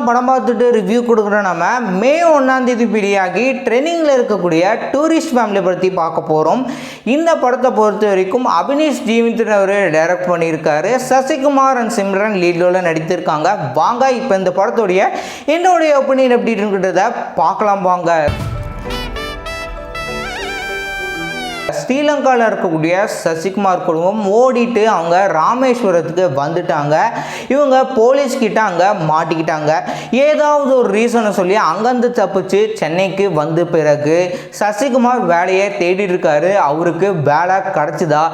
படம் பார்த்துட்டு ரிவ்யூ கொடுக்குற நம்ம மே 1ஆம் தேதி வெளியாகி ட்ரெண்டிங்கில் இருக்கக்கூடிய டூரிஸ்ட் ஃபேமிலி பற்றி பார்க்க போகிறோம். இந்த படத்தை பொறுத்த வரைக்கும் அபினேஷ் ஜீவிதன் அவர் டைரக்ட் பண்ணியிருக்காரு. சசிகுமார் அண்ட் சிம்ரன் லீடில் நடித்திருக்காங்க. வாங்க இப்போ இந்த படத்துடைய என்னுடைய ஒப்பீனியன் எப்படி இருக்குன்றத பார்க்கலாம் வாங்க. ஸ்ரீலங்காவில் இருக்கக்கூடிய சசிகுமார் குடும்பம் ஓடிட்டு அவங்க ராமேஸ்வரத்துக்கு வந்துட்டாங்க. இவங்க போலீஸ்கிட்ட அங்கே மாட்டிக்கிட்டாங்க. ஏதாவது ஒரு ரீசனை சொல்லி அங்கேருந்து தப்பிச்சு சென்னைக்கு வந்த பிறகு சசிகுமார் வேலையை தேடிட்டு இருக்காரு. அவருக்கு வேலை கிடச்சிதா?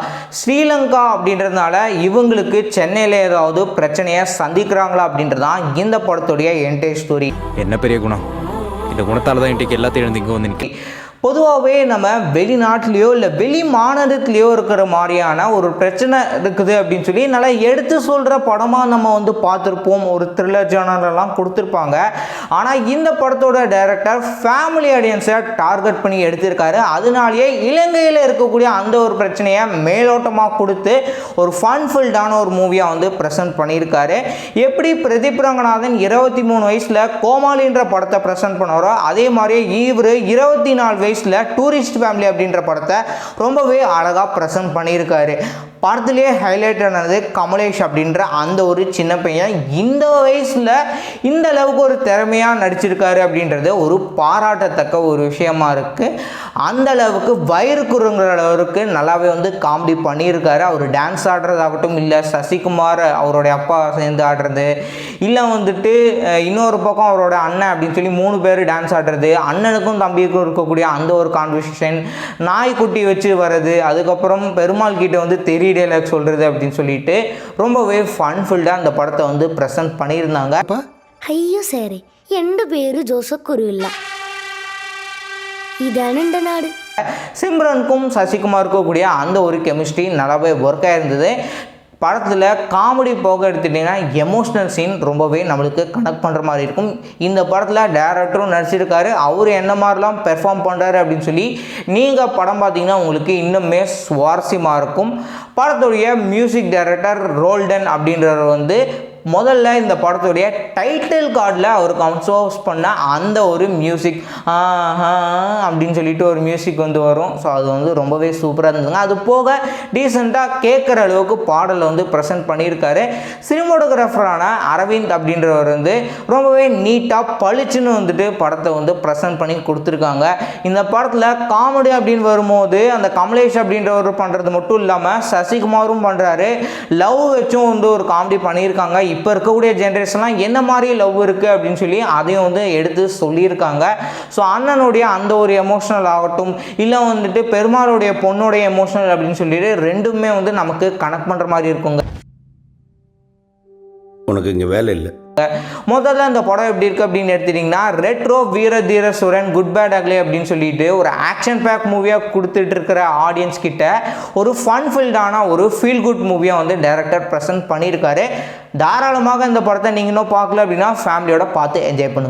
ஸ்ரீலங்கா அப்படின்றதுனால இவங்களுக்கு சென்னையில் ஏதாவது பிரச்சனையை சந்திக்கிறாங்களா அப்படின்றதான் இந்த படத்துடைய என்டையர் ஸ்டோரி. என்ன பெரிய குணம், இந்த குணத்தால் தான் இன்றைக்கு எல்லாத்தையும் எழுந்து இங்கே வந்து நிற்க. பொதுவாகவே நம்ம வெளிநாட்டிலையோ இல்லை வெளி மாநிலத்திலையோ இருக்கிற மாதிரியான ஒரு பிரச்சனை இருக்குது அப்படின்னு சொல்லி நல்லா எடுத்து சொல்கிற படமாக நம்ம வந்து பார்த்துருப்போம். ஒரு த்ரில்லர் ஜானரெல்லாம் கொடுத்துருப்பாங்க. ஆனால் இந்த படத்தோட டைரக்டர் ஃபேமிலி ஆடியன்ஸை டார்கெட் பண்ணி எடுத்திருக்காரு. அதனாலேயே இலங்கையில் இருக்கக்கூடிய அந்த ஒரு பிரச்சனையை மேலோட்டமாக கொடுத்து ஒரு ஃபன்ஃபில்டான ஒரு மூவியாக வந்து ப்ரெசென்ட் பண்ணியிருக்காரு. எப்படி பிரதீப் ரங்கநாதன் 23 வயசில் கோமாளின்ற படத்தை ப்ரெசென்ட் பண்ணாரோ அதே மாதிரியே இவர் 24 டூரிஸ்ட் ஃபேமிலி அப்படின்ற படத்தை ரொம்பவே அழகாக ப்ரெசென்ட் பண்ணியிருக்காரு. படத்திலே ஹைலைட் ஆனது கமலேஷ் அப்படின்ற அந்த ஒரு சின்ன பையன் இந்த வயசில் இந்த அளவுக்கு ஒரு திறமையாக நடிச்சிருக்காரு அப்படின்றது ஒரு பாராட்டத்தக்க ஒரு விஷயமா இருக்குது. அந்த அளவுக்கு வயிறு குறுங்குற அளவுக்கு நல்லாவே வந்து காமெடி பண்ணியிருக்காரு. அவர் டான்ஸ் ஆடுறதாகட்டும், இல்லை சசிகுமார் அவருடைய அப்பா சேர்ந்து ஆடுறது, இல்லை வந்துட்டு இன்னொரு பக்கம் அவரோட அண்ணன் அப்படின்னு சொல்லி 3 பேர் டான்ஸ் ஆடுறது, அண்ணனுக்கும் தம்பிக்கும் இருக்கக்கூடிய அந்த ஒரு கான்வர்சேஷன், நாய்க்குட்டி வச்சு வர்றது, அதுக்கப்புறம் பெருமாள் கிட்ட வந்து தெரிய டைலாக் சொல்கிறது அப்படின்னு சொல்லிட்டு ரொம்பவே ஃபன்ஃபுல்டாக அந்த படத்தை வந்து ப்ரெசென்ட் பண்ணியிருந்தாங்க. ஐயோ சரி, எந்த பேரு ஜோசப் குருவில்லா, இதான நாடு. சிம்ரனுக்கும் சசிகுமாருக்கும் கூடிய அந்த ஒரு கெமிஸ்ட்ரி நல்லாவே ஒர்க் ஆயிருந்தது. படத்தில் காமெடி போக எடுத்துட்டிங்கன்னா எமோஷ்னல் சீன் ரொம்பவே நம்மளுக்கு கனெக்ட் பண்ணுற மாதிரி இருக்கும். இந்த படத்தில் டைரக்டரும் நடிச்சிருக்காரு. அவர் என்ன மாதிரிலாம் பெர்ஃபார்ம் பண்ணுறாரு அப்படின்னு சொல்லி நீங்கள் படம் பார்த்தீங்கன்னா உங்களுக்கு இன்னுமே சுவாரஸ்யமாக இருக்கும். படத்துடைய மியூசிக் டைரக்டர் ரோல்டன் அப்படின்றவர் வந்து முதல்ல இந்த படத்துடைய டைட்டில் கார்டில் அவர் கம்போஸ் பண்ண அந்த ஒரு மியூசிக் அப்படின்னு சொல்லிட்டு ஒரு மியூசிக் வந்து வரும். ஸோ அது வந்து ரொம்பவே சூப்பராக இருந்ததுங்க. அது போக டீசெண்டாக கேட்குற அளவுக்கு பாடலை வந்து ப்ரெசென்ட் பண்ணியிருக்காரு. சினிமோட்டோகிராஃபரான அரவிந்த் அப்படின்றவர் வந்து ரொம்பவே நீட்டாக பளிச்சுன்னு வந்துட்டு படத்தை வந்து ப்ரெசென்ட் பண்ணி கொடுத்துருக்காங்க. இந்த படத்தில் காமெடி அப்படின்னு வரும்போது அந்த கமலேஷ் அப்படின்றவர் பண்ணுறது மட்டும் இல்லாமல் சசிகுமாரும் பண்ணுறாரு. லவ் வச்சும் வந்து ஒரு காமெடி பண்ணியிருக்காங்க. இப்போ இருக்கக்கூடிய ஜென்ரேஷன்லாம் என்ன மாதிரி லவ் இருக்குது அப்படின்னு சொல்லி அதையும் வந்து எடுத்து சொல்லியிருக்காங்க. ஸோ அண்ணனுடைய அந்த ஒரு எமோஷனல் ஆகட்டும், இல்லை வந்துட்டு பெருமாளுடைய பொண்ணுடைய எமோஷனல் அப்படின்னு சொல்லிட்டு ரெண்டுமே வந்து நமக்கு கனெக்ட் பண்ணுற மாதிரி இருக்குங்க. உனக்கு இங்கே வேலை இல்லை. முதல்ல இந்த படம் எப்படி இருக்குது அப்படின்னு எடுத்துட்டிங்கன்னா ரெட்ரோ வீர தீர சுரன் குட் பேட் அக்லி அப்படின்னு சொல்லிட்டு ஒரு ஆக்ஷன் பேக் மூவியாக கொடுத்துட்டு இருக்கிற ஆடியன்ஸ் கிட்ட ஒரு ஃபன்ஃபில்டான ஒரு ஃபீல் குட் மூவியாக வந்து டைரக்டர் ப்ரெசென்ட் பண்ணியிருக்காரு. தாராளமாக இந்த படத்தை நீங்கள் இன்னும் பார்க்கல அப்படின்னா ஃபேமிலியோட பார்த்து என்ஜாய் பண்ணுங்கள்.